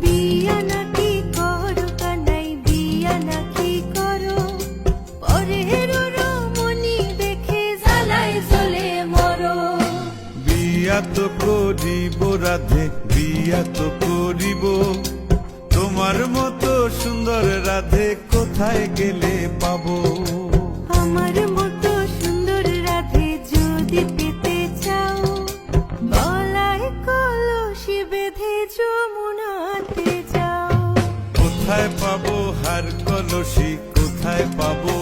বিয়া নাকি করো কানাই, বিয়া নাকি করো, পরের রমণী দেখে জ্বালায় জ্বলে মরো। বিয়া তো করিব রাধে, বিয়া তো করিব, তোমার মতো সুন্দর রাধে কোথায় গেলে পাবো? আমার মতো সুন্দর রাধে যদি পেতে চাও, গলায় কলসি বেঁধে যমুনাতে যাও। কোথায় পাবো হার কলসি, কোথায় পাবো